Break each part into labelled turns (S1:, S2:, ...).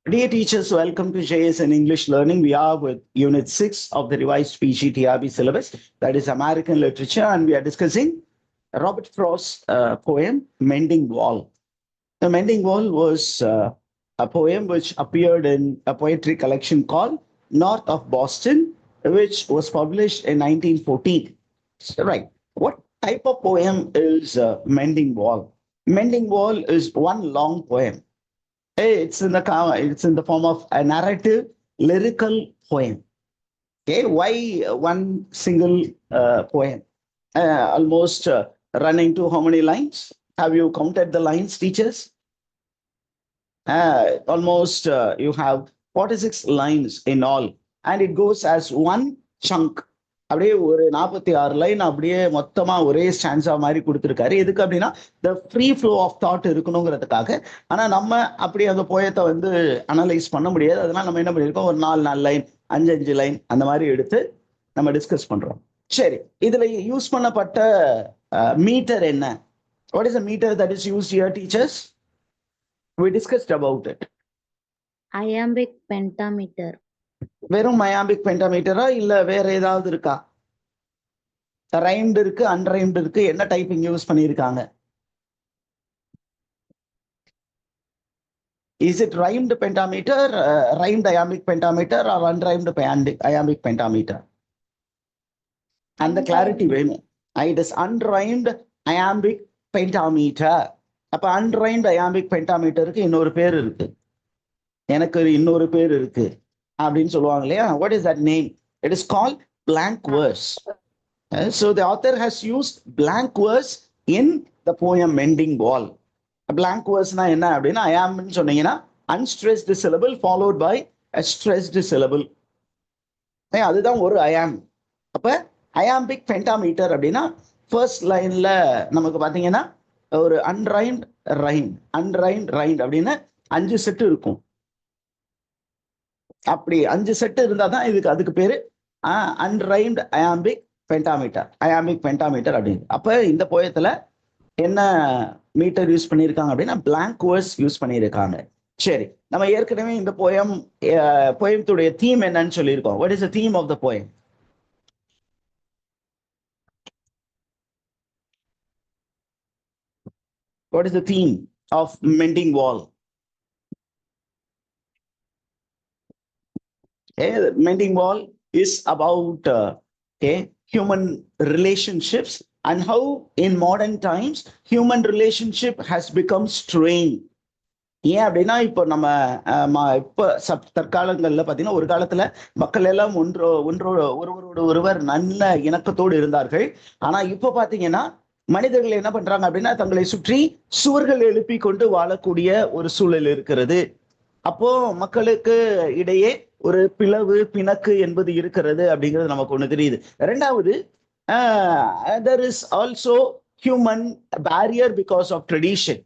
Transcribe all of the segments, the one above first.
S1: Dear teachers, welcome to JSN English Learning. We are with Unit 6 of the revised PGTRB syllabus, that is American Literature, and we are discussing Robert Frost's poem, Mending Wall. The Mending Wall was a poem which appeared in a poetry collection called North of Boston, which was published in 1914. So, right. What type of poem is Mending Wall? Mending Wall is one long poem. It's in the form of a narrative lyrical poem. Okay, why one single poem? Almost running to how many lines? Have you counted the lines, teachers? Almost you have 46 lines in all, and it goes as one chunk. அப்படியே ஒரு 46 line அப்படியே மொத்தமா ஒரே stanza மாதிரி கொடுத்துருக்காரு. எதுக்கு அப்படின்னா the free flow of thought இருக்கணுங்கிறதுக்காக. ஆனா நம்ம அப்படி அந்த போயத்தை வந்து அனலைஸ் பண்ண முடியாது. அதனால நம்ம என்ன பண்ணியிருக்கோம், ஒரு 4 லைன் 5 லைன் அந்த மாதிரி எடுத்து நம்ம டிஸ்கஸ் பண்றோம். சரி, இதுல யூஸ் பண்ணப்பட்ட மீட்டர் என்ன? What is the metre that is used here, teachers? We discussed about it.
S2: Iambic pentameter.
S1: வெறும் அயாம்பிக் பென்டாமீட்டரா இல்ல வேற ஏதாவது இருக்கா? ரைம்டு இருக்கு, அன்ரைம்டு இருக்கு. என்ன டைப்பிங் யூஸ் பண்ணியிருக்காங்க? Is it rhymed pentameter, rhymed iambic pentameter or unrhymed iambic pentameter? அந்த கிளாரிட்டி வேணும். It is unrhymed iambic pentameter. அப்ப அன்ரைம்டு அயாம்பிக் பென்டாமீட்டருக்கு இன்னொரு பேர் இருக்கு. எனக்கு இன்னொரு பேர் இருக்கு அப்படின்னு சொல்லுவாங்க இல்லையா? What is that name? It is called blank verse. So the author has used blank verse in the poem Mending Wall. Blank verse na என்ன அப்படின்னா, I am சொன்னீங்கன்னா unstressed syllable followed by a stressed syllable. அதுதான் ஒரு I am. அப்ப iambic pentameter அப்படின்னா first லைன்ல நமக்கு பாத்தீங்கன்னா ஒரு அன்ரைம்ட் ரைம்ட் அப்படின்னு 5 செட்டு இருக்கும். அப்படி 5 செட்டு இருந்தா தான் அதுக்கு பேரு அன்ரைம்ட் அயாம்பிக் பென்டாமீட்டர் அப்படின்னு. அப்ப இந்த போயத்துல என்ன மீட்டர் யூஸ் பண்ணியிருக்காங்க அப்படின்னா பிளாங்க் வேர்ஸ் யூஸ் பண்ணியிருக்காங்க. சரி, நம்ம ஏற்கனவே இந்த போயத்துடைய தீம் என்னன்னு சொல்லியிருக்கோம். What is the theme of the poem? What is the theme of Mending Wall? Mending Wall is about human relationships and how in modern times human relationship has become strained. ஏன் அப்படின்னா இப்போ நம்ம இப்போ தற்காலங்கள்ல பார்த்தீங்கன்னா, ஒரு காலத்துல மக்கள் எல்லாம் ஒருவரோடு நல்ல இணக்கத்தோடு இருந்தார்கள். ஆனா இப்போ பாத்தீங்கன்னா மனிதர்கள் என்ன பண்றாங்க அப்படின்னா, தங்களை சுற்றி சுவர்கள் எழுப்பி கொண்டு வாழக்கூடிய ஒரு சூழல் இருக்கிறது. அப்போ மக்களுக்கு இடையே ஒரு பிணக்கு என்பது இருக்கிறது அப்படிங்கிறது நமக்கு ஒண்ணு தெரியுது. ரெண்டாவது, there is also human barrier because of tradition.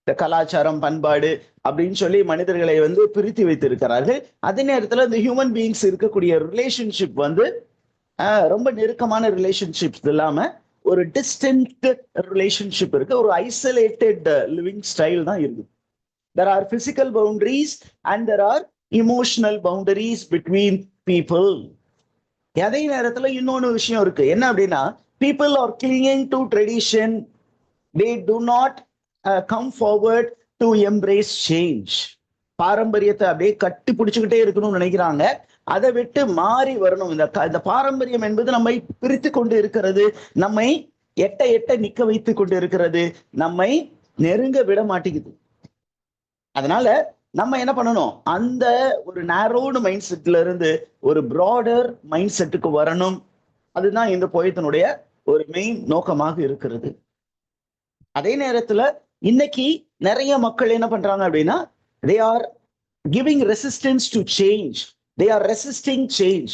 S1: இந்த கலாச்சாரம் பண்பாடு அப்படின்னு சொல்லி மனிதர்களை வந்து பிரித்து வைத்திருக்கிறார்கள். அதே நேரத்துல இந்த ஹியூமன் பீயிங்ஸ் இருக்கக்கூடிய ரிலேஷன்ஷிப் வந்து ரொம்ப நெருக்கமான ரிலேஷன்ஷிப்ஸ் இல்லாம ஒரு டிஸ்டன்ட் ரிலேஷன்ஷிப் இருக்கு. ஒரு ஐசோலேட்டட் லிவிங் ஸ்டைல் தான் இருக்கு. There are physical boundaries and there are emotional boundaries between people. அதே நேரத்துல இன்னொன்னு விஷயம் இருக்கு. என்ன அப்படின்னா, people are clinging to tradition. They do not come forward to embrace change. பாரம்பரியத்தை அப்படியே கட்டி பிடிச்சுக்கிட்டே இருக்கணும்னு நினைக்கிறாங்க. அதை விட்டு மாறி வரணும். இந்த பாரம்பரியம் என்பது நம்மை பிரித்து கொண்டு இருக்கிறது, நம்மை எட்ட நிக்க வைத்து கொண்டு இருக்கிறது, நம்மை நெருங்க விட மாட்டேங்குது. அதனால நம்ம என்ன பண்ணணும், அந்த ஒரு நேரோடு மைண்ட் செட்ல இருந்து ஒரு ப்ராடர் மைண்ட் செட்டுக்கு வரணும். அதுதான் இந்த போயத்தினுடைய ஒரு மெயின் நோக்கமாக இருக்கிறது. அதே நேரத்துல இன்னைக்கு நிறைய மக்கள் என்ன பண்றாங்க அப்படின்னா, they are giving resistance to change. They are resisting change.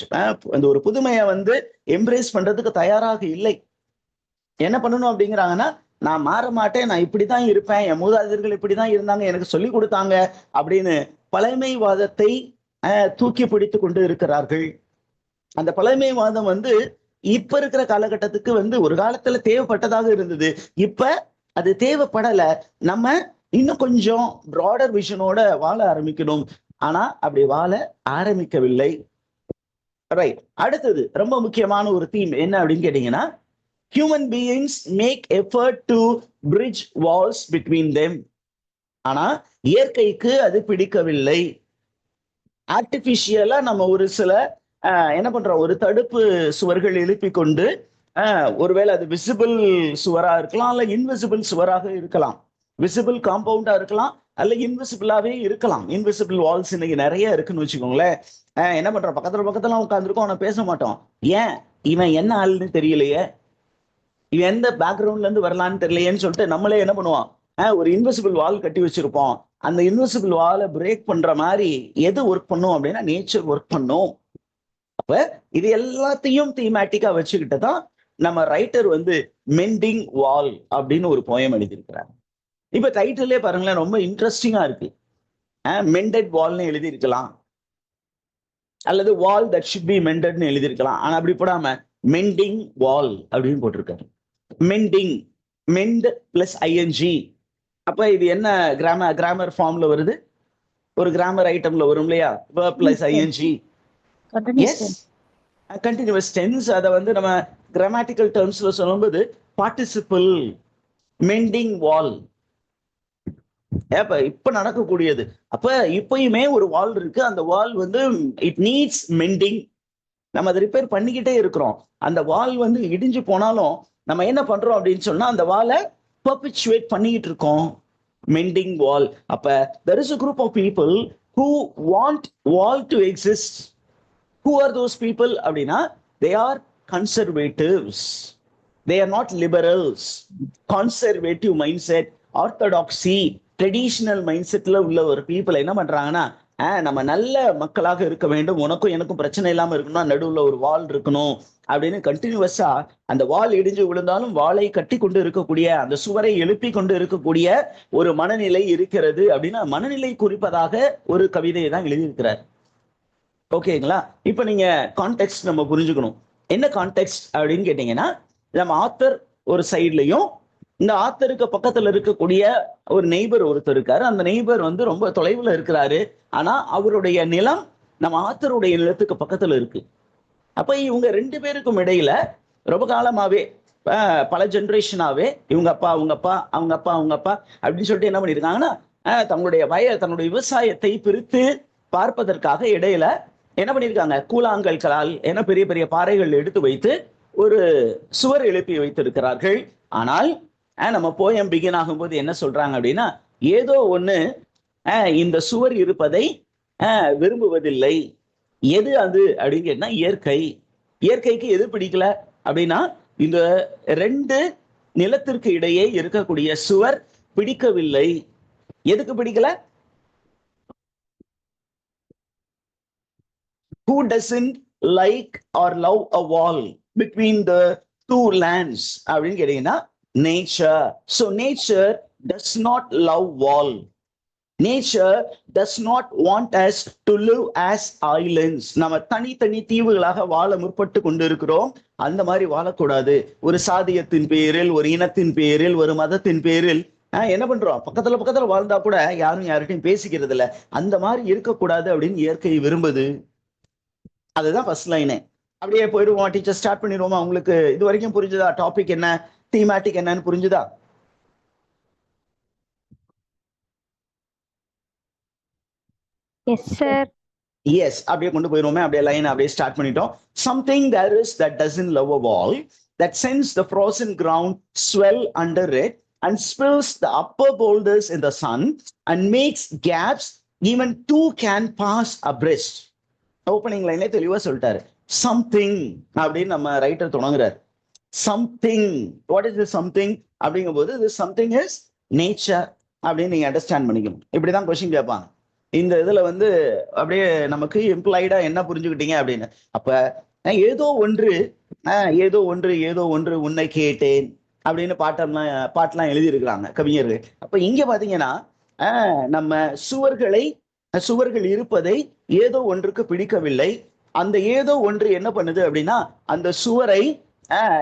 S1: அந்த ஒரு புதுமையை வந்து எம்ப்ரேஸ் பண்றதுக்கு தயாராக இல்லை. என்ன பண்ணணும் அப்படிங்கிறாங்கன்னா, நான் மாற மாட்டேன், நான் இப்படிதான் இருப்பேன், என் மூதாதையர்கள் இப்படிதான் இருந்தாங்க, எனக்கு சொல்லி கொடுத்தாங்க அப்படின்னு பழமைவாதத்தை தூக்கி பிடித்து கொண்டு இருக்கிறார்கள். அந்த பழமைவாதம் வந்து இப்ப இருக்கிற காலகட்டத்துக்கு வந்து ஒரு காலத்துல தேவைப்பட்டதாக இருந்தது. இப்ப அது தேவைப்படல. நம்ம இன்னும் கொஞ்சம் ப்ராடர் விஷனோட வாழ ஆரம்பிக்கணும். ஆனா அப்படி வாழ ஆரம்பிக்கவில்லை. ரைட். அடுத்தது ரொம்ப முக்கியமான ஒரு தீம் என்ன அப்படின்னு கேட்டீங்கன்னா, human beings make effort to bridge walls between them. ஆனா இயற்கைக்கு அது பிடிக்கவில்லை. ஆர்டிபிஷியலா நம்ம ஒரு சில என்ன பண்றோம், ஒரு தடுப்பு சுவர்கள் எழுப்பி கொண்டு ஒருவேளை அது விசிபிள் சுவரா இருக்கலாம், அல்ல இன்விசிபிள் சுவராக இருக்கலாம், விசிபிள் காம்பவுண்டா இருக்கலாம், அல்ல இன்விசிபிளாவே இருக்கலாம். இன்விசிபிள் வால்ஸ் இன்னைக்கு நிறைய இருக்குன்னு வச்சுக்கோங்களேன். என்ன பண்றோம், பக்கத்துல உட்காந்துருக்கோம், அவனை பேச மாட்டோம். ஏன்? இவன் என்ன ஆளுன்னு தெரியலையே, இவன் எந்த பேக்ரவுண்ட்ல இருந்து வரலான்னு தெரியலையேன்னு சொல்லிட்டு நம்மளே என்ன பண்ணுவோம், ஒரு இன்விசிபிள் வால் கட்டி வச்சிருப்போம். அந்த இன்விசிபிள் வாலை பிரேக் பண்ற மாதிரி எது ஒர்க் பண்ணும் அப்படின்னா நேச்சர் ஒர்க் பண்ணும். அப்ப இது எல்லாத்தையும் தீமேட்டிக்கா வச்சுக்கிட்டு தான் நம்ம ரைட்டர் வந்து மெண்டிங் வால் அப்படின்னு ஒரு போயம் எழுதியிருக்கிறார். இப்ப டைட்டிலே பாருங்களேன், ரொம்ப இன்ட்ரெஸ்டிங்கா இருக்கு. மெண்டட் வால்னு எழுதியிருக்கலாம், அல்லது வால் தட் ஷுட் பி மெண்டட்னு எழுதியிருக்கலாம். ஆனா அப்படி போடாம மெண்டிங் வால் அப்படின்னு போட்டிருக்காரு. Mending, mend plus I N G. அப்ப இது என்ன கிராமர் ஃபார்ம்ல வருது, ஒரு கிராமர் ஐட்டம்ல வரும் இல்லையா, verb plus ing. Yes, continuous tense. அதை வந்து நம்ம கிராமட்டிக்கல் டேர்ம்ஸ்ல சொல்லும்போது பார்ட்டிசிபிள், மெண்டிங் வால். இப்ப நடக்கக்கூடியது. அப்ப இப்பயுமே ஒரு வால் இருக்கு, அந்த வால் வந்து இட் நீட்ஸ் மெண்டிங். நம்ம அதை ரிப்பேர் பண்ணிக்கிட்டே இருக்கிறோம். அந்த வால் வந்து இடிஞ்சு போனாலும் நம்ம என்ன பண்றோம் அப்படின்னு சொன்னா அந்த வாலை பெர்பிச்சுவேட் பண்ணிக்கிட்டு இருக்கோம். Mending wall. அப்ப there is a group of people who want wall to exist. Who are those people அப்படின்னா, they are conservatives. They are not liberals. Conservative mindset, orthodoxy, traditional mind செட்ல உள்ள ஒரு பீப்புள் என்ன பண்றாங்கன்னா, நம்ம நல்ல மக்களாக இருக்க வேண்டும், உனக்கும் எனக்கும் பிரச்சனை இல்லாம இருக்கணும்னா நடுவுல ஒரு வால் இருக்கணும் அப்படின்னு கண்டினியூவஸா அந்த வால் இடிஞ்சு விழுந்தாலும் வாளை கட்டி கொண்டு இருக்கக்கூடிய, அந்த சுவரை எழுப்பி கொண்டு இருக்கக்கூடிய ஒரு மனநிலை இருக்கிறது அப்படின்னா மனநிலை குறிப்பதாக ஒரு கவிதையை தான் எழுதியிருக்கிறார். ஓகேங்களா? இப்ப நீங்க கான்டெக்ஸ்ட் நம்ம புரிஞ்சுக்கணும். என்ன கான்டெக்ஸ்ட் அப்படின்னு கேட்டீங்கன்னா, நம்ம ஆத்தர் ஒரு சைட்லயும், இந்த ஆத்தருக்கு பக்கத்துல இருக்கக்கூடிய ஒரு நெய்பர் ஒருத்தர் இருக்காரு. அந்த நெய்பர் வந்து ரொம்ப தொலைவுல இருக்கிறாரு. ஆனா அவருடைய நிலம் நம்ம ஆத்தருடைய நிலத்துக்கு பக்கத்துல இருக்கு. அப்ப இவங்க ரெண்டு பேருக்கும் இடையில ரொம்ப காலமாவே, பல ஜெனரேஷனாவே இவங்க அப்பா அவங்க அப்பா அவங்க அப்பா அவங்க அப்பா அப்படின்னு சொல்லிட்டு என்ன பண்ணிருக்காங்கன்னா, தன்னுடைய விவசாயத்தை பிரித்து பார்ப்பதற்காக இடையில என்ன பண்ணிருக்காங்க, கூழாங்கற்களால் என்ன பெரிய பெரிய பாறைகள் எடுத்து வைத்து ஒரு சுவர் எழுப்பி வைத்திருக்கிறார்கள். ஆனால் நம்ம போயம் பிகின் ஆகும்போது என்ன சொல்றாங்க அப்படின்னா, ஏதோ ஒண்ணு இந்த சுவர் இருப்பதை விரும்புவதில்லை. எது அது அப்படின்னு கேட்டா இயற்கை. இயற்கைக்கு எது பிடிக்கல அப்படின்னா, இந்த ரெண்டு நிலத்திற்கு இடையே இருக்கக்கூடிய சுவர் பிடிக்கவில்லை. எதுக்கு பிடிக்கல? Who doesn't like or love a wall between the two lands அப்படின்னு கேட்டீங்கன்னா nature. So nature does not love wall. Nature does not want us to live as islands. நம்ம தனித்தனி தீவுகளாக வாழ முற்பட்டு கொண்டு இருக்கிறோம். அந்த மாதிரி வாழக்கூடாது. ஒரு சாதியத்தின் பேரில், ஒரு இனத்தின் பேரில், ஒரு மதத்தின் பேரில் என்ன பண்றோம், பக்கத்துல வாழ்ந்தா கூட யாரும் யார்கிட்டையும் பேசிக்கிறது இல்ல. அந்த மாதிரி இருக்கக்கூடாது அப்படின்னு இயற்கை விரும்புது. அதுதான் ஃபர்ஸ்ட் லைனே. அப்படியே போயிடுவோம், டீச்சர் ஸ்டார்ட் பண்ணிடுவோமா? உங்களுக்கு இது வரைக்கும் புரிஞ்சுதா? டாபிக் என்ன, தீமேட்டிக் என்னன்னு புரிஞ்சுதா?
S2: Yes sir.
S1: எஸ், அப்படியே கொண்டு போயிடுவோமே. அப்படியே லைன் அப்படியே ஸ்டார்ட் பண்ணிட்டோம். Something there is that doesn't love a wall, that sends the frozen ground swell under it and spills the upper boulders in the sun and makes gaps even two can pass abreast. Opening லைன்ல தெளிவா சொல்லிட்டாரு. Something அப்படின்னு நம்ம writer தொடங்குறாரு. Something, what is this something அப்படிங்கும் போது, this something is nature அப்படின்னு நீங்க அண்டர்ஸ்டாண்ட் பண்ணிக்கணும். இப்படிதான் கொஸ்டின் கேட்பாங்க. இந்த இதுல வந்து அப்படியே நமக்கு இம்ப்ளாய்டா என்ன புரிஞ்சுக்கிட்டீங்க அப்படின்னு. அப்ப ஏதோ ஒன்று ஏதோ ஒன்று உன்னை கேட்டேன் அப்படின்னு பாட்டெல்லாம் எழுதியிருக்கிறாங்க கவிஞர்கள். அப்ப இங்க பாத்தீங்கன்னா நம்ம சுவர்கள் இருப்பதை ஏதோ ஒன்றுக்கு பிடிக்கவில்லை. அந்த ஏதோ ஒன்று என்ன பண்ணுது அப்படின்னா, அந்த சுவரை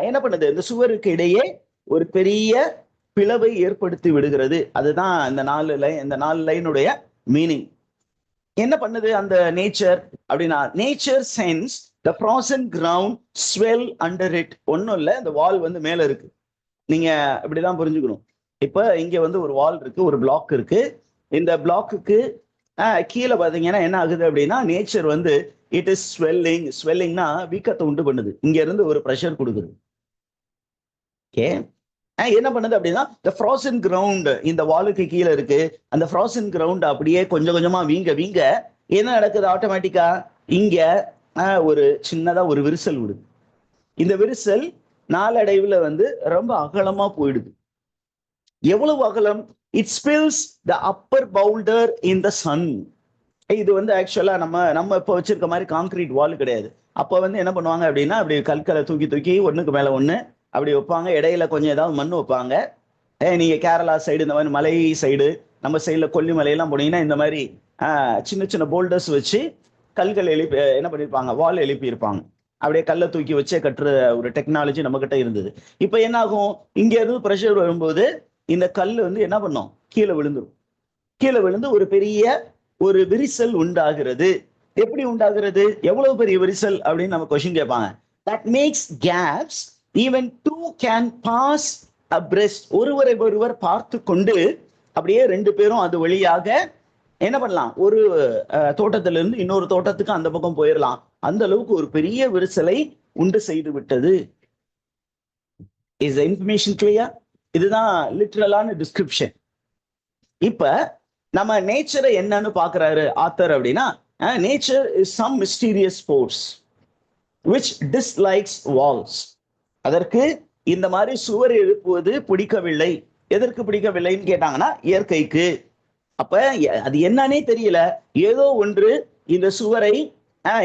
S1: என்ன பண்ணுது, இந்த சுவருக்கு இடையே ஒரு பெரிய பிளவை ஏற்படுத்தி விடுகிறது. அதுதான் இந்த நாலு லைனுடைய மீனிங். என்ன பண்ணுது அந்த நேச்சர் அப்படின்னா, nature sense the frozen ground swell under it. ஒன்றும் இல்லை, இந்த வால் வந்து மேல இருக்கு. நீங்க இப்படிதான் புரிஞ்சுக்கணும். இப்ப இங்க வந்து ஒரு வால் இருக்கு, ஒரு பிளாக் இருக்கு. இந்த பிளாக்குக்கு கீழே பாத்தீங்கன்னா என்ன ஆகுது அப்படின்னா, நேச்சர் வந்து இட் இஸ் ஸ்வெல்லிங். ஸ்வெல்லிங்னா வீக்கத்தை உண்டு பண்ணுது, இங்க இருந்து ஒரு ப்ரெஷர் கொடுக்குது. ஓகே, என்ன பண்ணுது அப்படின்னா, இந்த ஃப்ரோசன் கிரவுண்ட் இந்த வாலுக்கு கீழே இருக்கு. அந்த ஃப்ரோசன் கிரவுண்ட் அப்படியே கொஞ்சம் கொஞ்சமா வீங்க வீங்க என்ன நடக்குது, ஆட்டோமேட்டிக்கா இங்க ஒரு சின்னதா ஒரு விரிசல் விடுது. இந்த விரிசல் நாளடைவுல வந்து ரொம்ப அகலமா போயிடுது. எவ்வளவு அகலம்? It spills the upper boulder in the sun. இது வந்து ஆக்சுவலா நம்ம இப்ப வச்சிருக்க மாதிரி கான்கிரீட் வால் கிடையாது. அப்ப வந்து என்ன பண்ணுவாங்க அப்படின்னா, அப்படி கற்களை தூக்கி தூக்கி ஒண்ணுக்கு மேல ஒண்ணு அப்படி வைப்பாங்க. இடையில கொஞ்சம் ஏதாவது மண் வைப்பாங்க. நீங்க கேரளா சைடு, இந்த மாதிரி மலை சைடு, நம்ம சைடுல கொல்லிமலையெல்லாம் போனீங்கன்னா இந்த மாதிரி சின்ன சின்ன போல்டர்ஸ் வச்சு கல்கள் எழுப்பி என்ன பண்ணிருப்பாங்க, வால் எழுப்பி இருப்பாங்க. அப்படியே கல்லை தூக்கி வச்சே கட்டுற ஒரு டெக்னாலஜி நம்ம கிட்ட இருந்தது. இப்ப என்ன ஆகும், இங்க இருந்து ப்ரெஷர் வரும்போது இந்த கல் வந்து என்ன பண்ணும், கீழே விழுந்துரும். கீழே விழுந்து ஒரு பெரிய ஒரு விரிசல் உண்டாகிறது. எப்படி உண்டாகிறது, எவ்வளவு பெரிய விரிசல் அப்படின்னு நம்ம கொஸ்டின் கேட்பாங்க. That makes gaps even two can pass abreast. ஒருவரை ஒருவர் பார்த்து கொண்டு அப்படியே ரெண்டு பேரும் அது வழியாக என்ன பண்ணலாம், ஒரு தோட்டத்திலிருந்து இன்னொரு தோட்டத்துக்கு அந்த பக்கம் போயிடலாம். அந்த அளவுக்கு ஒரு பெரிய விரிசலை உண்டு செய்து விட்டது. Is information clear? இதுதான் லிட்ரலான டிஸ்கிரிப்ஷன். இப்ப நம்ம நேச்சரை என்னன்னு பாக்குறாரு ஆத்தர் அப்படின்னா, nature is some mysterious force which dislikes walls. அதற்கு இந்த மாதிரி சுவர் எழுப்புவது பிடிக்கவில்லை. எதற்கு பிடிக்கவில்லைன்னு கேட்டாங்கன்னா, இயற்கைக்கு. அப்ப அது என்னன்னே தெரியல, ஏதோ ஒன்று இந்த சுவரை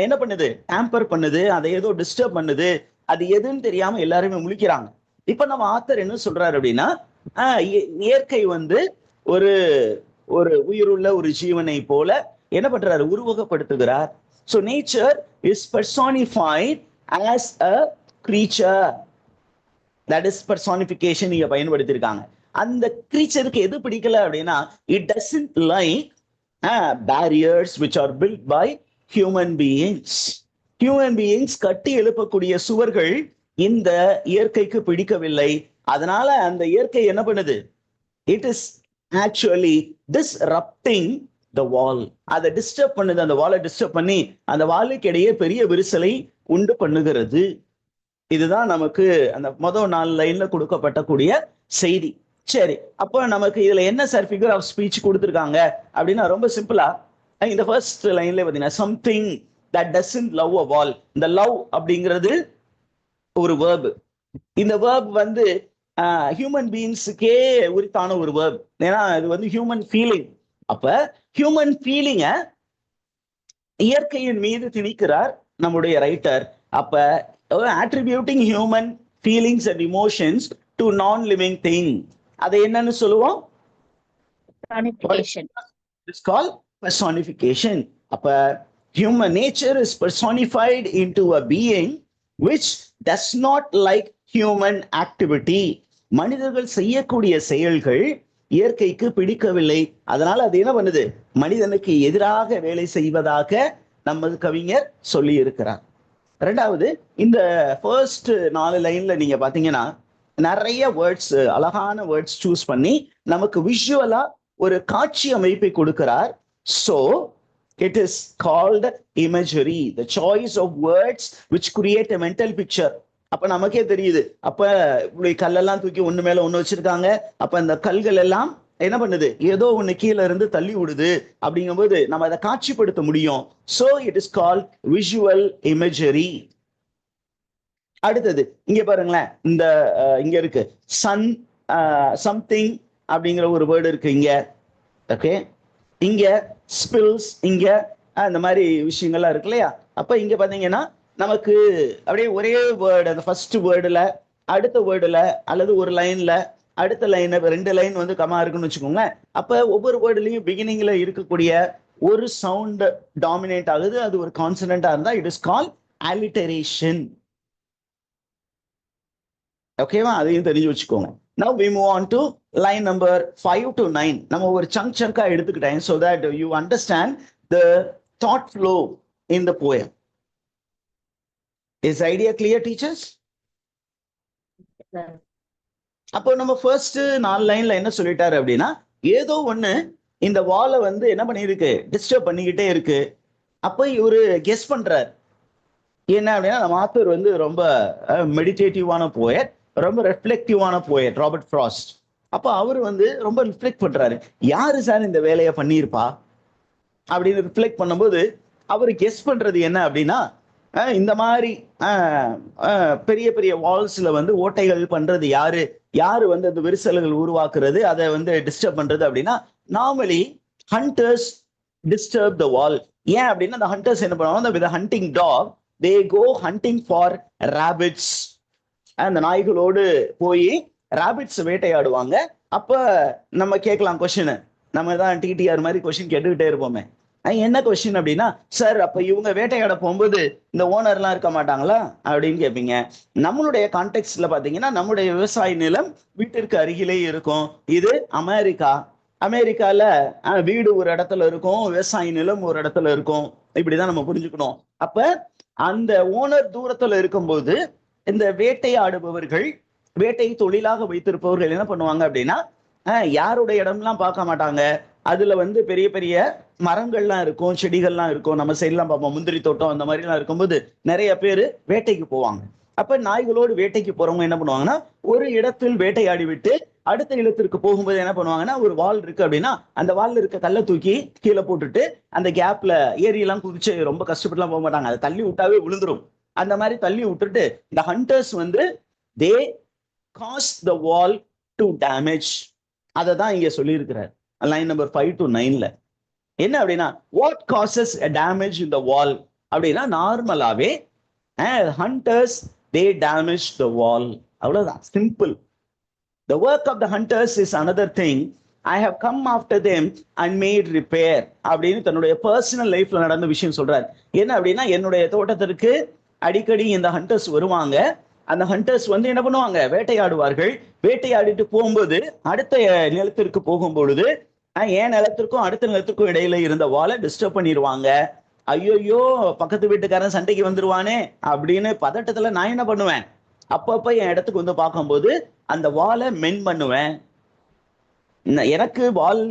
S1: என்ன பண்ணுது, டேம்பர் பண்ணுது, அதை ஏதோ டிஸ்டர்ப் பண்ணுது. அது எதுன்னு தெரியாம எல்லாருமே முழிக்கிறாங்க. இப்ப நம்ம ஆத்தர் என்ன சொல்றாரு அப்படின்னா, இயற்கை வந்து ஒரு ஒரு உயிருள்ள ஒரு ஜீவனை போல என்ன பண்றாரு, உருவகப்படுத்துகிறார். So nature is personified as a creature. That is personification இங்க பயன்படுத்தியிருக்காங்க. அந்த கிரீச்சருக்கு எது பிடிக்கல அப்படின்னா, it doesn't like barriers which are built by human beings. Human beings கட்டி எழுப்பக்கூடிய சுவர்கள் இந்த இயற்கைக்கு பிடிக்கவில்லை. அதனால அந்த இயற்கை என்ன பண்ணுது, it is actually disrupting the wall. அதை டிஸ்டர்ப் பண்ணுது, அந்த வாலை டிஸ்டர்ப் பண்ணி அந்த வாலுக்கு இடையே பெரிய விரிசலை உண்டு பண்ணுகிறது. இதுதான் நமக்கு அந்த முதல் 4 லைன்ல கொடுக்கப்பட்டக்கூடிய செய்தி. சரி, அப்போ நமக்கு இதுல என்ன சார் ஃபிகர் ஆஃப் ஸ்பீச் கொடுத்துருக்காங்க அப்படின்னா, ரொம்ப சிம்பிளா இந்த ஃபர்ஸ்ட் லைன்ல பாத்தீங்கன்னா, சம்திங் தட் டசன்ட் லவ் அ வால். இந்த லவ் அப்படிங்கிறது ஒரு வேர்ப். இந்த வேர்ப் வந்து ஹியூமன் பீயிங்ஸுக்கே உரித்தான ஒரு வேர்ப். ஏன்னா இது வந்து ஹியூமன் ஃபீலிங். அப்ப ஹியூமன் ஃபீலிங்க இயற்கையின் மீது திணிக்கிறார் நம்முடைய ரைட்டர். அப்ப attributing human feelings and emotions to non-living thing, அதை என்னன்னு சொல்லுவோம்,
S2: Personification.
S1: It's called personification. அப்ப human nature is personified into a being which does not like human activity. மனிதர்கள் செய்யக்கூடிய செயல்கள் இயற்கைக்கு பிடிக்கவில்லை. அதனால அது என்ன பண்ணுது, மனிதனுக்கு எதிராக வேலை செய்வதாக நமது கவிஞர் சொல்லி இருக்கிறார். ரெண்டாவது, இந்த ஃபர்ஸ்ட் 4 லைன்ல நீங்க பாத்தீங்கன்னா நிறைய வேர்ட்ஸ், அழகான வேர்ட்ஸ் சூஸ் பண்ணி நமக்கு விஷுவலா ஒரு காட்சி அமைப்பை கொடுக்கிறார். So it is called imagery, the choice of words which create a mental picture. அப்ப நமக்கே தெரியுது, அப்ப இப்படி கல்லெல்லாம் தூக்கி ஒண்ணு மேல ஒண்ணு வச்சிருக்காங்க. அப்ப இந்த கல்கள் எல்லாம் என்ன பண்ணுது, ஏதோ ஒண்ணு கீழே இருந்து தள்ளி விடுது. அப்படிங்கும்போது நம்ம அதை காட்சிப்படுத்த முடியும். So it is called visual imagery. அடுத்தது இங்க பாருங்களேன், இந்த இங்க இருக்கு சன் சம்திங் அப்படிங்கிற ஒரு வேர்டு இருக்கு இங்க. ஓகே, இங்க ஸ்பில்ஸ், இங்க இந்த மாதிரி விஷயங்கள்லாம் இருக்கு இல்லையா. அப்ப இங்க பாத்தீங்கன்னா நமக்கு அப்படியே ஒரே வேர்டு, அந்த ஃபர்ஸ்ட் வேர்டுல அடுத்த வேர்டுல அல்லது ஒரு லைன்ல அடுத்த லைன் 2 லைன் வந்து கமா இருக்குன்னு வச்சுக்கோங்க. அப்ப ஒவ்வொரு வேர்டுலயும் பிகினிங்ல இருக்கக்கூடிய ஒரு சவுண்ட் டாமினேட் ஆகுது. அது ஒரு கான்சனண்டா இருந்தா இட் இஸ் கால்ட் அலிட்டரேஷன். ஓகேவா, அதையும் தெரிஞ்சு வச்சுக்கோங்க. Now we move on to line number 5 to 9. நம்ம ஒரு சங்க் சங்கா எடுத்துக்கிட்டேன் so that you understand the thought flow in the poem. Is idea clear, teachers?
S2: Sir.
S1: அப்போ நம்ம ஃபர்ஸ்ட் 4 லைன்ல என்ன சொல்லிட்டாரு அப்படின்னா, ஏதோ ஒண்ணு இந்த வாலை வந்து என்ன பண்ணிருக்கு, டிஸ்டர்ப் பண்ணிக்கிட்டே இருக்கு. அப்ப இவரு கெஸ் பண்றாரு என்ன அப்படின்னா, நம்ம ஆத்தர் வந்து ரொம்ப மெடிடேட்டிவான போயட், ரொம்ப ரெஃப்ளெக்டிவான போயட் ராபர்ட் ஃப்ராஸ்ட். அப்ப அவர் வந்து ரொம்ப ரிஃப்ளெக்ட் பண்றாரு, யாரு சார் இந்த வேலையை பண்ணியிருப்பா அப்படின்னு ரிஃப்ளெக்ட் பண்ணும்போது அவர் கெஸ் பண்றது என்ன அப்படின்னா, இந்த மாதிரி பெரிய பெரிய வால்ஸ்ல வந்து ஓட்டைகள் பண்றது யாரு, யாரு வந்து அந்த விரிசல்கள் உருவாக்குறது, அதை வந்து டிஸ்டர்ப் பண்றது அப்படின்னா, normally hunters disturb the wall. ஏன் அப்படின்னா, அந்த ஹண்டர்ஸ் என்ன பண்ணுவாங்க, with hunting dog they go hunting for rabbits. அந்த நாய்களோடு போய் ராபிட்ஸ் வேட்டையாடுவாங்க. அப்ப நம்ம கேட்கலாம் கொஸ்டின், நம்ம தான் டிடிஆர் மாதிரி கொஸ்டின் கேட்டுக்கிட்டே இருப்போமே. என்ன கொஸ்டின் அப்படின்னா, சார் அப்ப இவங்க வேட்டையாட போகும்போது இந்த ஓனர்லாம் இருக்க மாட்டாங்களா அப்படின்னு கேட்பீங்க. நம்மளுடைய கான்டெக்ட்ல பாத்தீங்கன்னா, நம்முடைய விவசாய நிலம் வீட்டிற்கு அருகிலே இருக்கும். இது அமெரிக்கா. அமெரிக்கால வீடு ஒரு இடத்துல இருக்கும், விவசாய நிலம் ஒரு இடத்துல இருக்கும். இப்படிதான் நம்ம புரிஞ்சுக்கணும். அப்ப அந்த ஓனர் தூரத்துல இருக்கும்போது இந்த வேட்டையாடுபவர்கள், வேட்டை தொழிலாக வைத்திருப்பவர்கள் என்ன பண்ணுவாங்க அப்படின்னா, யாருடைய இடம்லாம் பார்க்க மாட்டாங்க. அதுல வந்து பெரிய பெரிய மரங்கள்லாம் இருக்கும், செடிகள்லாம் இருக்கும். நம்ம சைட்லாம் பார்ப்போம், முந்திரி தோட்டம் அந்த மாதிரிலாம் இருக்கும்போது நிறைய பேர் வேட்டைக்கு போவாங்க. அப்ப நாய்களோடு வேட்டைக்கு போறவங்க என்ன பண்ணுவாங்கன்னா, ஒரு இடத்தில் வேட்டையாடி விட்டு அடுத்த இடத்திற்கு போகும்போது என்ன பண்ணுவாங்கன்னா, ஒரு வால் இருக்கு அப்படின்னா அந்த வால்ல இருக்க கல்லை தூக்கி கீழே போட்டுட்டு அந்த கேப்ல ஏரியெல்லாம் குதிச்சு ரொம்ப கஷ்டப்பட்டுலாம் போக மாட்டாங்க, அதை தள்ளி விட்டாவே விழுந்துரும். அந்த மாதிரி தள்ளி விட்டுட்டு இந்த ஹண்டர்ஸ் வந்து they cause the wall to damage. அதை தான் இங்க சொல்லியிருக்கிறார் லைன் நம்பர் 5 to 9ல. என்ன அப்படின்னா, வாட் காசஸ் டேமேஜ் இன் த வால் அப்படின்னா, நார்மலாவே hunters they damage the wall, அவ்வளவுதான், simple. The work of the hunters is another thing. I have come after them and made repair அப்படின்னு தன்னுடைய பர்சனல் லைஃப்ல நடந்த விஷயம் சொல்றாரு. என்ன அப்படின்னா, என்னுடைய தோட்டத்திற்கு அடிக்கடி இந்த ஹண்டர்ஸ் வருவாங்க. அந்த ஹண்டர்ஸ் வந்து என்ன பண்ணுவாங்க, வேட்டையாடுவார்கள். வேட்டையாடிட்டு போகும்போது அடுத்த நிலத்திற்கு போகும் பொழுது என் நிலத்திற்கும் அடுத்த நிலத்திற்கும் இடையில இருந்த வாலை டிஸ்டர்ப் பண்ணிடுவாங்க. ஐயோயோ பக்கத்து வீட்டுக்காரன் சண்டைக்கு வந்துருவானே அப்படின்னு பதட்டத்துல நான் என்ன பண்ணுவேன், அப்பப்ப என் இடத்துக்கு வந்து பார்க்கும்போது அந்த வாலை மென் பண்ணுவேன். எனக்கு வால்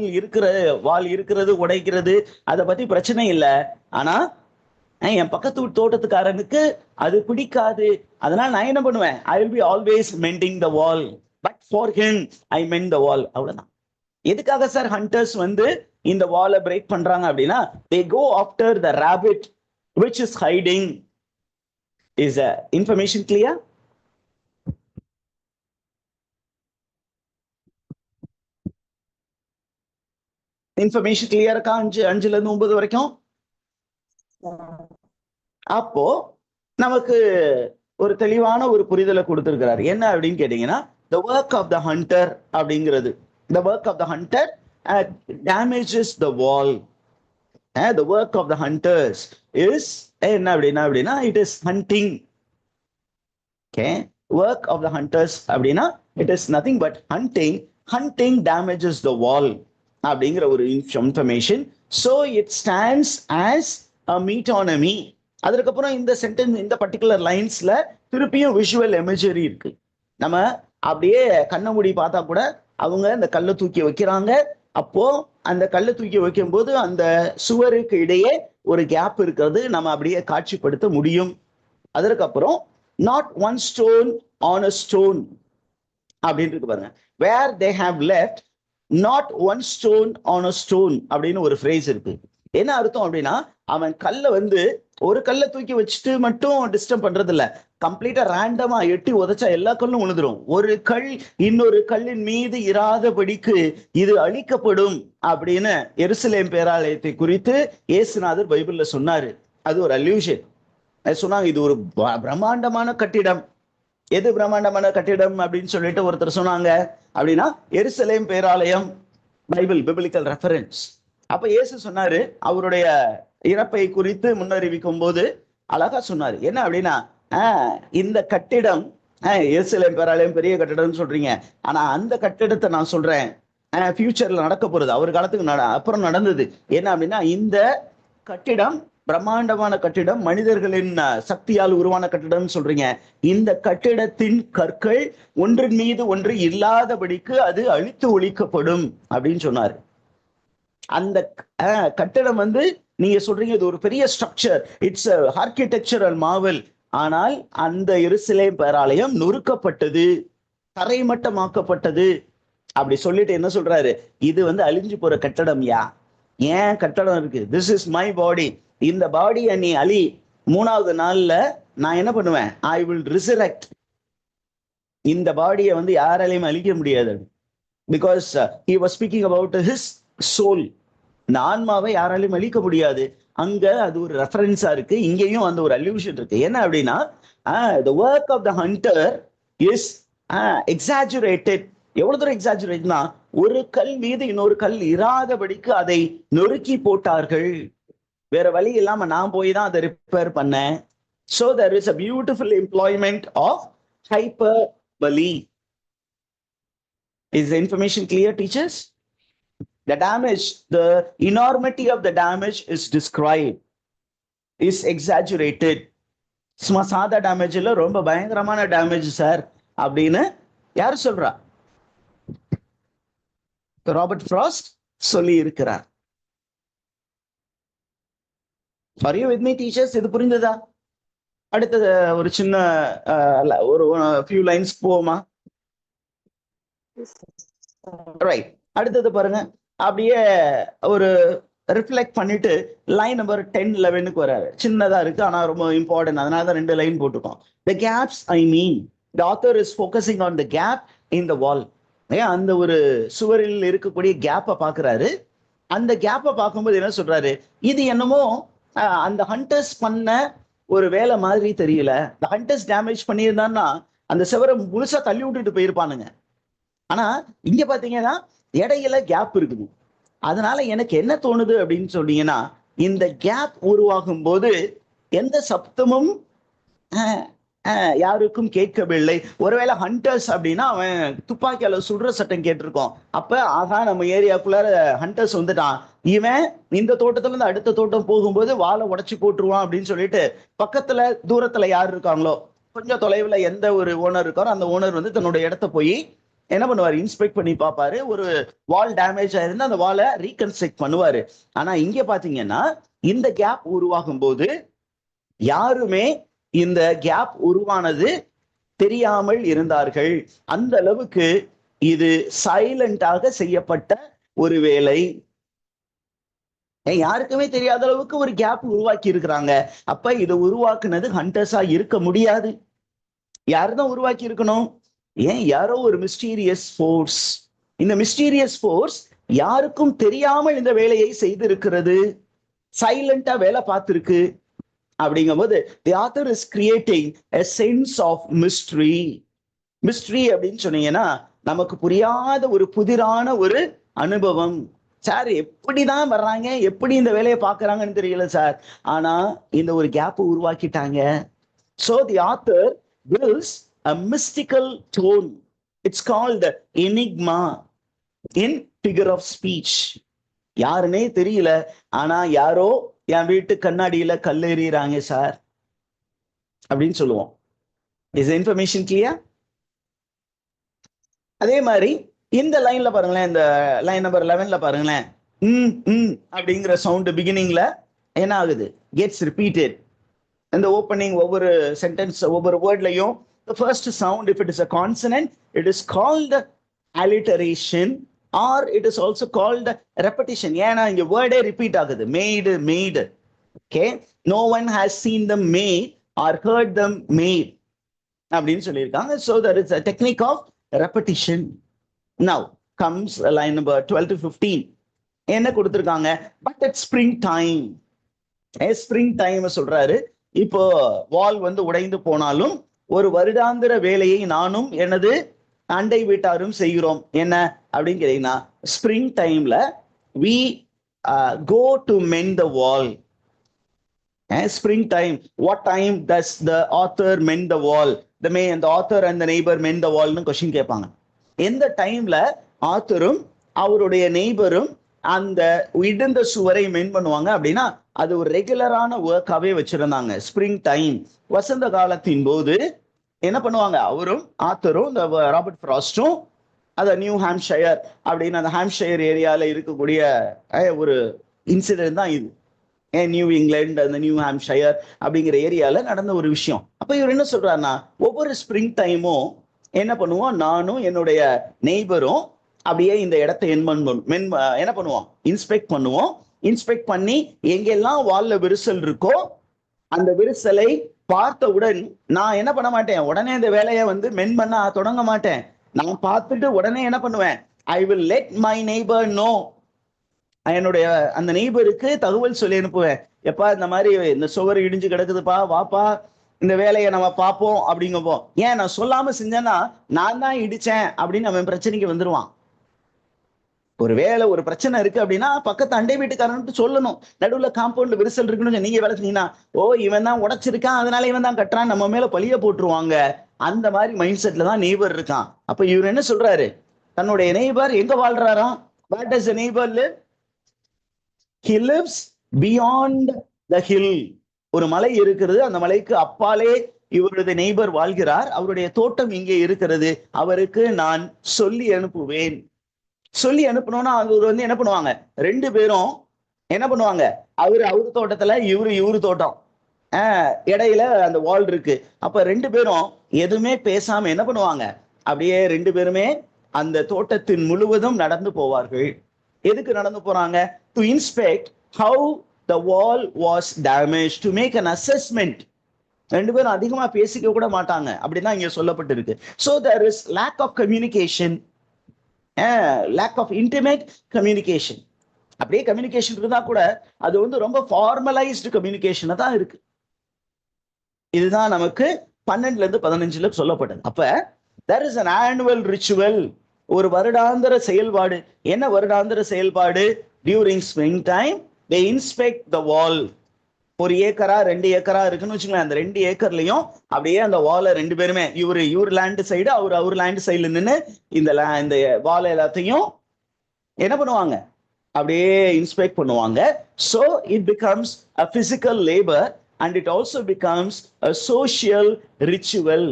S1: இருக்கிறது உடைக்கிறது அதை பத்தி பிரச்சனை இல்லை. ஆனா என் பக்கத்து தோட்டத்துக்காரனுக்கு அது பிடிக்காது. அதனால நான் என்ன பண்ணுவேன், I will be always mending the wall, but for him I mend the wall. அவ்வளவுதான். எதுக்காக சார் ஹண்டர்ஸ் வந்து இந்த வாலை பிரேக் பண்றாங்க அப்படின்னா, they go after the rabbit which is hiding. Is information clear? Information clear இருக்கா? 5ல இருந்து 9 வரைக்கும். அப்போ நமக்கு ஒரு தெளிவான ஒரு புரிதலை கொடுத்திருக்கிறார். என்ன அப்படின்னு கேட்டீங்கன்னா, the work of the hunter அப்படிங்கிறது, the work of the hunter damages the wall. The work of the hunters is என்ன அப்படின்னா it is hunting. Okay, work of the hunters அப்படின்னா it is nothing but hunting. Hunting damages the wall அப்படிங்கிற ஒரு information. So it stands as a metonymy. அதுக்கப்புறம் இந்த sentence, இந்த particular லைன்ஸ்ல திருப்பியும் visual imagery இருக்கு. நம்ம அப்படியே கண்ணை மூடி பார்த்தா கூட அவங்க அந்த கல்லை தூக்கி வைக்கிறாங்க. அப்போ அந்த கல்லை தூக்கி வைக்கும் போது அந்த சுவருக்கு இடையே ஒரு கேப் இருக்கிறது நம்ம அப்படியே காட்சிப்படுத்த முடியும். அதற்கப்புறம் not one stone on a stone அப்படின்னு இருக்கு பாருங்க. where they have left not one stone on a stone அப்படின்னு ஒரு phrase இருக்கு. என்ன அர்த்தம் அப்படின்னா, அவன் கல்லை வந்து ஒரு கல்லை தூக்கி வச்சுட்டு மட்டும் டிஸ்டர்ப் பண்றது இல்ல, கம்ப்ளீட்டா ரேண்டமா எட்டி உதைச்சா எல்லா கல்லும் விழுந்துரும். ஒரு கல் இன்னொரு கல்லின் மீது இராதபடிக்கு இது அழிக்கப்படும் அப்படின்னு எருசலேம் பேராலயத்தை குறித்து இயேசுநாதர் பைபிள்ல சொன்னாரு. அது ஒரு அல்யூஷன். சொன்னாங்க இது ஒரு பிரம்மாண்டமான கட்டிடம். எது பிரம்மாண்டமான கட்டிடம் அப்படின்னு சொல்லிட்டு ஒருத்தர் சொன்னாங்க அப்படின்னா, எருசலேம் பேராலயம். Biblical reference. அப்ப இயேசு சொன்னாரு, அவருடைய இறப்பை குறித்து முன்னறிவிக்கும் போது அழகா சொன்னாரு. என்ன அப்படின்னா, இந்த கட்டிடம், எருசலேம் பேராலயம் பெரிய கட்டிடம்னு சொல்றீங்க, ஆனா அந்த கட்டிடத்தை நான் சொல்றேன் ஃபியூச்சர்ல நடக்க போறது, அவர் காலத்துக்கு அப்புறம் நடந்தது. என்ன அப்படின்னா, இந்த கட்டிடம் பிரம்மாண்டமான கட்டிடம், மனிதர்களின் சக்தியால் உருவான கட்டிடம் சொல்றீங்க. இந்த கட்டிடத்தின் கற்கள் ஒன்றின் மீது ஒன்று இல்லாதபடிக்கு அது அழித்து ஒழிக்கப்படும் அப்படின்னு சொன்னாரு. அந்த கட்டிடம் வந்து நீங்க சொல்றீங்க இது ஒரு பெரிய ஸ்ட்ரக்சர், இட்ஸ் ஆர்கிடெக்சரல் மார்வல். ஆனால் அந்த எருசலேம் பேராலயம் நொறுக்கப்பட்டது, தரைமட்டமாக்கப்பட்டது. அப்படி சொல்லிட்டு என்ன சொல்றாரு, இது வந்து அழிஞ்சு போற கட்டடம். ஏன் கட்டடம் இருக்கு? This is my body. இந்த பாடியை நீ அழி, 3வது நாள்ல நான் என்ன பண்ணுவேன்? I will resurrect. இந்த பாடியை வந்து யாராலையும் அழிக்க முடியாது. Because he was speaking about his soul. இந்த ஆன்மாவை யாராலையும் அழிக்க முடியாது. அங்க அது ஒரு ரெஃபரன்ஸா இருக்கு, இங்கேயும் அந்த ஒரு அல்யூஷன் இருக்கு. என்ன அப்படின்னா, the work of the hunter is exaggerated. எவ்வளவு தூரம் எக்ஸாஜுரேட்னா, ஒரு கல் மீது இன்னொரு கல் இராதபடிக்கு அதை நொறுக்கி போட்டார்கள். வேற வழி இல்லாம நான் போய் தான் அதை ரிப்பேர் பண்ணேன். So there is a beautiful employment of hyperbole. Is the information clear, teachers? The damage, the enormity of the damage is described, is exaggerated. சும்மா சாதா டேமேஜ் இல்ல, ரொம்ப பயங்கரமான டேமேஜ் சார் அப்படின்னு யார் சொல்றா? ராபர்ட் ஃப்ராஸ்ட் சொல்லி இருக்கிறார். Are you with me, teachers? இது புரிந்ததா? அடுத்தது ஒரு சின்ன ஒரு few lines போமா? ரைட், அடுத்தது பாருங்க. அப்படியே ஒரு ரிஃப்ளெக்ட் பண்ணிட்டு லைன் நம்பர் 10, 11க்கு வராரு. சின்னதா இருக்கு ஆனா ரொம்ப இம்பார்ட்டன்ட், அதனால தான் 2 line போட்டுக்கோம். The gaps, I mean, the author is focusing on the gap in the wall. அந்த ஒரு சுவரில் இருக்கக்கூடிய கேப்பை பாக்குறாரு. அந்த கேப்பை பார்க்கும்போது என்ன சொல்றாரு, இது என்னமோ அந்த ஹண்டர்ஸ் பண்ண ஒரு வேலை மாதிரி தெரியல. இந்த ஹண்டர்ஸ் டேமேஜ் பண்ணியிருந்தான்னா அந்த சுவரை முழுசா தள்ளி விட்டுட்டு போயிருப்பானுங்க. ஆனா இங்க பாத்தீங்கன்னா இடையில கேப் இருக்குது. அதனால எனக்கு என்ன தோணுது அப்படின்னு சொன்னீங்கன்னா, இந்த கேப் உருவாகும் போது எந்த சப்தமும் யாருக்கும் கேட்கவில்லை. ஒருவேளை ஹண்டர்ஸ் அப்படின்னா அவன் துப்பாக்கியால சுடுற சட்டம் கேட்டிருக்கோம். அப்ப ஆகா நம்ம ஏரியாக்குள்ள ஹண்டர்ஸ் வந்துட்டான், இவன் இந்த தோட்டத்துல இருந்து அடுத்த தோட்டம் போகும்போது வாழை உடைச்சு போட்டுருவான் அப்படின்னு சொல்லிட்டு பக்கத்துல தூரத்துல யார் இருக்காங்களோ, கொஞ்சம் தொலைவுல எந்த ஒரு ஓனர் இருக்காரோ அந்த ஓனர் வந்து தன்னோட இடத்த போய் என்ன பண்ணுவாரு, இன்ஸ்பெக்ட் பண்ணி பார்ப்பாரு. ஒரு வால் டேமேஜ் ஆயிருந்தா அந்த வாலை ரீகன்ஸ்ட்ரக்ட் பண்ணுவாரு. ஆனா இங்க பாத்தீங்கன்னா இந்த கேப் உருவாகும் போது யாருமே இந்த கேப் உருவானது தெரியாமல் இருந்தார்கள். அந்த அளவுக்கு இது சைலண்டாக செய்யப்பட்ட ஒரு வேலை. யாருக்குமே தெரியாத அளவுக்கு ஒரு கேப் உருவாக்கி இருக்கிறாங்க. அப்ப இதை உருவாக்குனது ஹண்டர்ஸா இருக்க முடியாது. யாருதான் உருவாக்கி இருக்கணும்? யாரோ ஒரு மிஸ்டீரியஸ் ஃபோர்ஸ். இந்த மிஸ்டீரியஸ் ஃபோர்ஸ் யாருக்கும் தெரியாமல் இந்த வேலையை செய்திருக்கிறது, சைலண்டா வேலை பார்த்திருக்கு. அப்படிங்கும்போது the author is creating a sense of mystery. Mystery அப்படின்னு சொன்னீங்கன்னா நமக்கு புரியாத ஒரு புதிரான ஒரு அனுபவம். சார் எப்படிதான் வர்றாங்க, எப்படி இந்த வேலையை பார்க்கறாங்கன்னு தெரியல சார், ஆனா இந்த ஒரு gap உருவாக்கிட்டாங்க. So the author builds a mystical tone. It's called enigma in figure of speech. யாருன்னே தெரியல, ஆனா யாரோ என் வீட்டு கண்ணாடியில கல்லெறிறாங்க சார் அப்படின்னு சொல்லுவோம். Is information clear? அதே மாதிரி இந்த லைன்ல பாருங்களேன், இந்த லைன் நம்பர் 11ல பாருங்களேன், அப்படிங்கிற சவுண்ட் பிகினிங்ல என்ன ஆகுது, கெட்ஸ் ரிப்பீட்டட். இந்த ஓப்பனிங் ஒவ்வொரு சென்டென்ஸ் ஒவ்வொரு வேர்ட்லையும் the first sound, if it is a consonant, it is called alliteration, or it is also called repetition. ஏன்னா இங்க வேர்டே ரிப்பீட் ஆகுது. made. Okay, no one has seen them made or heard them made அப்படின்னு சொல்லியிருக்காங்க. So there is a technique of repetition. Now comes line number 12 to 15. என்ன கொடுத்திருக்காங்க, but at spring time. Spring time சொல்றாரு. இப்போ வால் வந்து உடைந்து போனாலும் ஒரு வருடாந்திர வேலையை நானும் எனது அண்டை வீட்டாரும் செய்கிறோம். என்ன அப்படின்னு கேட்டீங்கன்னா, ஸ்பிரிங் டைம்ல we go to mend the wall. Spring time, what time does the author mend the wall? The author and the neighbor mend the wall னு கொஸ்டின் கேட்பாங்க. எந்த டைம்ல ஆத்தரும் அவருடைய நெய்பரும் அந்த இடிந்த சுவரை மெயின் பண்ணுவாங்க அப்படின்னா அது ஒரு ரெகுலரான ஒர்க்காவே வச்சிருந்தாங்க. ஸ்ப்ரிங் டைம், வசந்த காலத்தின் போது என்ன பண்ணுவாங்க, அவரும் ஆத்தரும் இந்த ராபர்ட் ஃப்ராஸ்டும் அத நியூ ஹாம்ஷயர் அப்படின்னு அந்த ஹாம்ஷயர் ஏரியால இருக்கக்கூடிய ஒரு இன்சிடென்ட் தான் இது. நியூ இங்கிலாந்து அந்த நியூ ஹாம்ஷயர் அப்படிங்கிற ஏரியால நடந்த ஒரு விஷயம். அப்ப இவர் என்ன சொல்றாருன்னா, ஒவ்வொரு ஸ்ப்ரிங் டைமும் என்ன பண்ணுவோம், நானும் என்னுடைய நெய்பரும் அப்படியே இந்த இடத்தை என்ன பண்ணுவோம், இன்ஸ்பெக்ட் பண்ணுவோம். இன்ஸ்பெக்ட் பண்ணி எங்கெல்லாம் வால்ல விரிசல் இருக்கோ அந்த விரிசலை பார்த்தவுடன் நான் என்ன பண்ண மாட்டேன், உடனே இந்த வேலையை மென் பண்ண தொடங்க மாட்டேன். நான் பார்த்துட்டு உடனே என்ன பண்ணுவேன், I will let my neighbour know. என்னுடைய அந்த நெய்பருக்கு தகவல் சொல்லி அனுப்புவேன். எப்பா இந்த மாதிரி இந்த சுவர் இடிஞ்சு கிடக்குதுப்பா, வாப்பா இந்த வேலையை நம்ம பார்ப்போம் அப்படிங்கப்போ. ஏன் நான் சொல்லாம செஞ்சேன்னா நான் தான் இடிச்சேன் அப்படின்னு அவன் பிரச்சனைக்கு வந்துருவான். ஒரு வேலை ஒரு பிரச்சனை இருக்கு அப்படின்னா பக்கத்து அண்டை வீட்டுக்காரன்ட்டு சொல்லணும். நடுவுல காம்பவுண்ட் விரிசல் இருக்குன்னு நீங்க வேலை செஞ்சீங்கன்னா, ஓ இவன் தான் உடைச்சிருக்கான் அதனால இவன் தான் கட்டுறான், நம்ம மேல பழிய போட்டுருவாங்க. அந்த மாதிரி மைண்ட் செட்ல தான் நெய்பர் இருக்கான். அப்ப இவர் என்ன சொல்றாரு, தன்னுடைய நெய்பர் எங்க வாழ்றாராம்? Where does the neighbor live? He lives beyond the hill. ஒரு மலை இருக்கிறது, அந்த மலைக்கு அப்பாலே இவரது நெய்பர் வாழ்கிறார். அவருடைய தோட்டம் இங்கே இருக்கிறது, அவருக்கு நான் சொல்லி அனுப்புவேன். சொல்லி அனுப்பணும்னா அவர் என்ன பண்ணுவாங்க, ரெண்டு பேரும் என்ன பண்ணுவாங்க, அவரு தோட்டத்துல இவரு தோட்டம், இடையில அந்த வால் இருக்கு. அப்ப ரெண்டு பேரும் எதுவுமே பேசாம என்ன பண்ணுவாங்க, அப்படியே ரெண்டு பேருமே அந்த தோட்டத்தின் முழுவதும் நடந்து போவார்கள். எதுக்கு நடந்து போறாங்க? To inspect how the wall was damage, to make an assessment. ரெண்டு பேரும் அதிகமா பேசிக்க கூட மாட்டாங்க, அப்படிதான் இங்க சொல்லப்பட்டிருக்கு. So there is lack of communication, lack of intimate communication. அப்படியே கம்யூனிகேஷன் இருந்தா கூட அது ரொம்ப ஃபார்மலைஸ்டு கம்யூனிகேஷனா தான் இருக்கு. இதுதான் நமக்கு 12ல இருந்து 15ல சொல்லப்பட்டது. அப்ப there is an annual ritual, ஒரு வருடாந்திர செயல்பாடு. என்ன வருடாந்திர செயல்பாடு? During spring time they inspect the wall. ஒரு ஏக்கரா 2 ஏக்கரா இருக்குன்னு வச்சுக்கலாம், அந்த 2 ஏக்கர்லயும் அப்படியே அந்த வாலை ரெண்டு பேருமே இவர் லேண்ட் சைடு அவர் லேண்ட் சைடுல நின்று இந்த வால் எல்லாத்தையும் என்ன பண்ணுவாங்க, அப்படியே இன்ஸ்பெக்ட் பண்ணுவாங்க. So it becomes a physical labor and it also becomes a social ritual.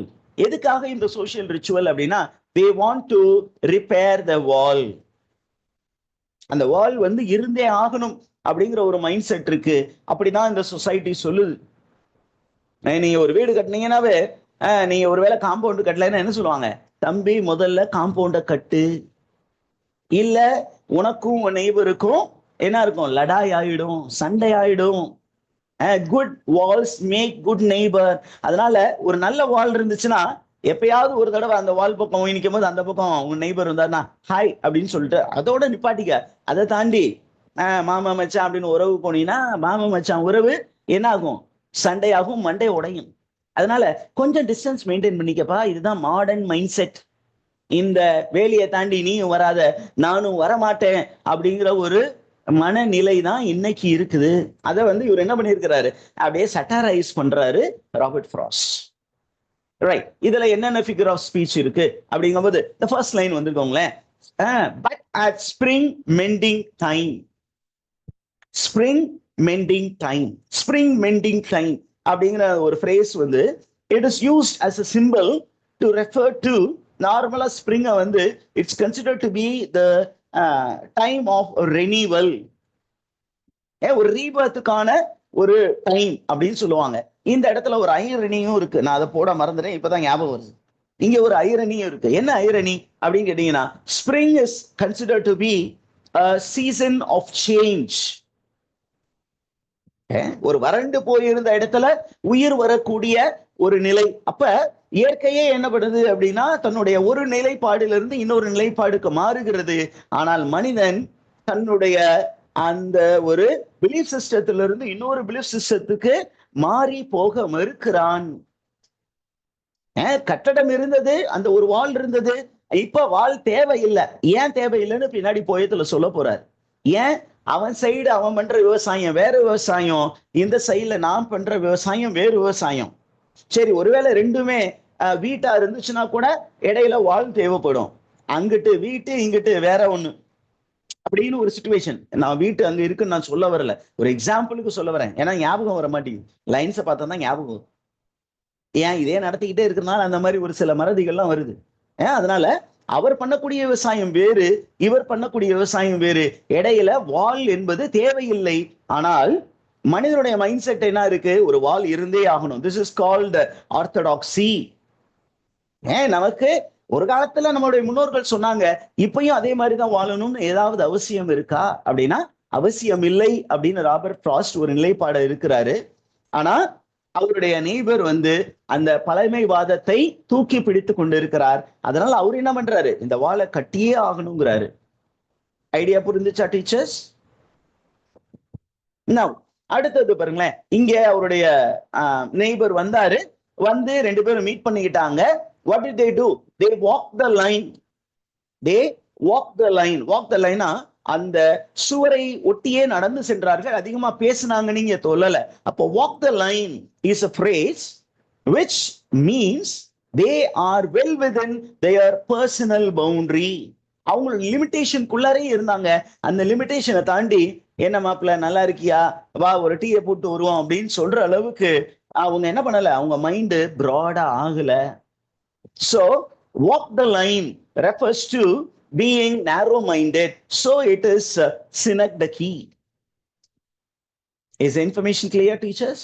S1: எதுக்காக இந்த social ritual அப்படின்னா, they want to repair the wall. அந்த வால் இருந்தே ஆகணும் அப்படிங்கிற ஒரு மைண்ட் செட் இருக்கு. அப்படிதான் இந்த சொசைட்டி சொல்லுது. நீங்க ஒரு வீடு கட்டினீங்கன்னாவே, நீங்க ஒருவேளை காம்பவுண்ட் கட்டலைன்னா என்ன சொல்லுவாங்க, தம்பி முதல்ல காம்பவுண்ட கட்டு, இல்ல உனக்கும் நெய்பருக்கும் என்ன இருக்கும், லடாய் ஆயிடும், சண்டை ஆயிடும். Good walls make good neighbour. அதனால ஒரு நல்ல வால் இருந்துச்சுன்னா எப்பயாவது ஒரு தடவை அந்த வால் பக்கம் நிற்கும் போது அந்த பக்கம் உன் நெய்பர் வந்தாருன்னா ஹாய் அப்படின்னு சொல்லிட்டு அதோட நிப்பாட்டிக்க. அதை தாண்டி மாமா மச்சான் அப்படின்னு உறவு போனீங்கன்னா மாமா மச்சான் உறவு என்ன ஆகும், சண்டையாகும், மண்டை உடையும். அதனால கொஞ்சம் டிஸ்டன்ஸ் மெயின்டைன் பண்ணிக்கப்பா. இதுதான் மாடர்ன் மைண்ட் செட். இந்த வேலையை தாண்டி நீயும் வராத நானும் வரமாட்டேன் அப்படிங்கிற ஒரு மனநிலை தான் இன்னைக்கு இருக்குது. அதை இவர் என்ன பண்ணியிருக்கிறாரு, அப்படியே சட்டாரைஸ் பண்றாரு ராபர்ட் ஃப்ராஸ்ட். ரைட், இதுல என்னென்ன ஃபிகர் ஆஃப் ஸ்பீச் இருக்கு அப்படிங்கும்போது the first line வந்துக்கோங்களேன். But at spring mending time. Spring mending time, spring mending time அப்படிங்கிற ஒரு phrase it is used as a symbol to refer to நார்மலா ஸ்ப்ரிங்கை it's considered to be the time of renewal. ஒரு ரீபர்த்துக்கான ஒரு time அப்படின்னு சொல்லுவாங்க. இந்த இடத்துல ஒரு ஐரணியும் இருக்கு. நான் அதை போட மறந்துட்டேன், இப்பதான் ஞாபகம் வருது. இங்க ஒரு ஐரணியும் இருக்கு. என்ன ஐரணி அப்படின்னு கேட்டீங்கன்னா, spring is considered to be a season of change. ஒரு வறண்டு போயிருந்த இடத்துல உயிர் வரக்கூடிய ஒரு நிலை. அப்ப இயற்கையே என்ன பண்ணுது அப்படின்னா, தன்னுடைய ஒரு நிலைப்பாடிலிருந்து இன்னொரு நிலைப்பாடுக்கு மாறுகிறது. ஆனால் மனிதன் தன்னுடைய அந்த ஒரு பிலீஃப் சிஸ்டத்திலிருந்து இன்னொரு பிலீஃப் சிஸ்டத்துக்கு மாறி போக மறுக்கிறான். கட்டடம் இருந்தது, அந்த ஒரு வால் இருந்தது, இப்ப வால் தேவையில்லை. ஏன் தேவையில்லைன்னு பின்னாடி போயத்துல சொல்ல போறாரு. ஏன், அவன் சைடு அவன் பண்ற விவசாயம் வேற விவசாயம், இந்த சைடுல நான் பண்ற விவசாயம் வேறு விவசாயம். சரி, ஒருவேளை ரெண்டுமே வீட்டா இருந்துச்சுன்னா கூட இடையில வால் தேவைப்படும். அங்கிட்டு வீட்டு, இங்கிட்டு வேற ஒண்ணு. அப்படின்னு ஒரு சுச்சுவேஷன். நான் வீட்டு அங்க இருக்குன்னு நான் சொல்ல வரல, ஒரு எக்ஸாம்பிளுக்கு சொல்ல வரேன். ஏன்னா ஞாபகம் வர மாட்டேங்குது, லைன்ஸை பார்த்தா தான் ஞாபகம் வரும். ஏன் இதே நடத்திக்கிட்டே இருக்கிறனால அந்த மாதிரி ஒரு சில மறதிகள்லாம் வருது. அதனால அவர் பண்ணக்கூடிய விவசாயம் வேறு, இவர் பண்ணக்கூடிய விவசாயம் வேறு. இடையில வால் என்பது தேவையில்லை. ஆனால் மனிதனுடைய மைண்ட் செட் என்ன இருக்கு, ஒரு வால் இருந்தே ஆகணும். This is called Orthodoxy. நமக்கு ஒரு காலத்துல நம்மளுடைய முன்னோர்கள் சொன்னாங்க, இப்பயும் அதே மாதிரிதான் வாழணும்னு ஏதாவது அவசியம் இருக்கா அப்படின்னா அவசியம் இல்லை அப்படின்னு ராபர்ட் ஃப்ராஸ்ட் ஒரு நிலைப்பாடு இருக்கிறாரு. ஆனா அவருடைய நெய்பர் வந்து அந்த பழமைவாதத்தை தூக்கி பிடித்து கொண்டு இருக்கிறார். அதனால அவர் என்ன பண்றாரு, இந்த வாழை கட்டியே ஆகணுங்கிறாரு. ஐடியா புரிஞ்சுச்சா டீச்சர்ஸ்? அடுத்தது பாருங்களேன், இங்க அவருடைய நெய்பர் வந்தாரு, வந்து ரெண்டு பேரும் மீட் பண்ணிக்கிட்டாங்க. What did they do? They walked the line. They walked the line. Walk the line அந்த சுவரை ஒட்டியே நடந்து சென்றார்கள். அதிகமா பேசினாங்க நீங்க சொல்லல. அப்போ walk the line is a phrase which means they are well within their personal boundary. அவங்களோட லிமிட்டேஷனுக்குள்ளாரே இருந்தாங்க. அந்த லிமிட்டேஷனை தாண்டி என்ன மாப்பிள்ள நல்லா இருக்கியா, வா ஒரு டீயை போட்டு வருவோம் அப்படின்னு சொல்ற அளவுக்கு அவங்க என்ன பண்ணல, அவங்க மைண்டு ப்ராடா ஆகல. So walk the line refers to being narrow-minded. So it is synecdoche. Is the information clear, teachers?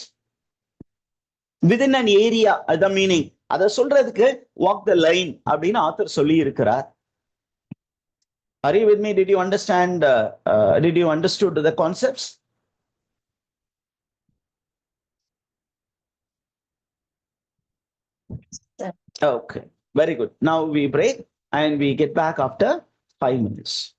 S1: Within an area, the meaning. அதை சொல்றதுக்கு walk the line அப்படின்னு ஆத்தர் சொல்லி இருக்கிறார். Are you with me? Did you understand? Did you understood the concepts? Okay, very good. Now we break and we get back after 5 minutes.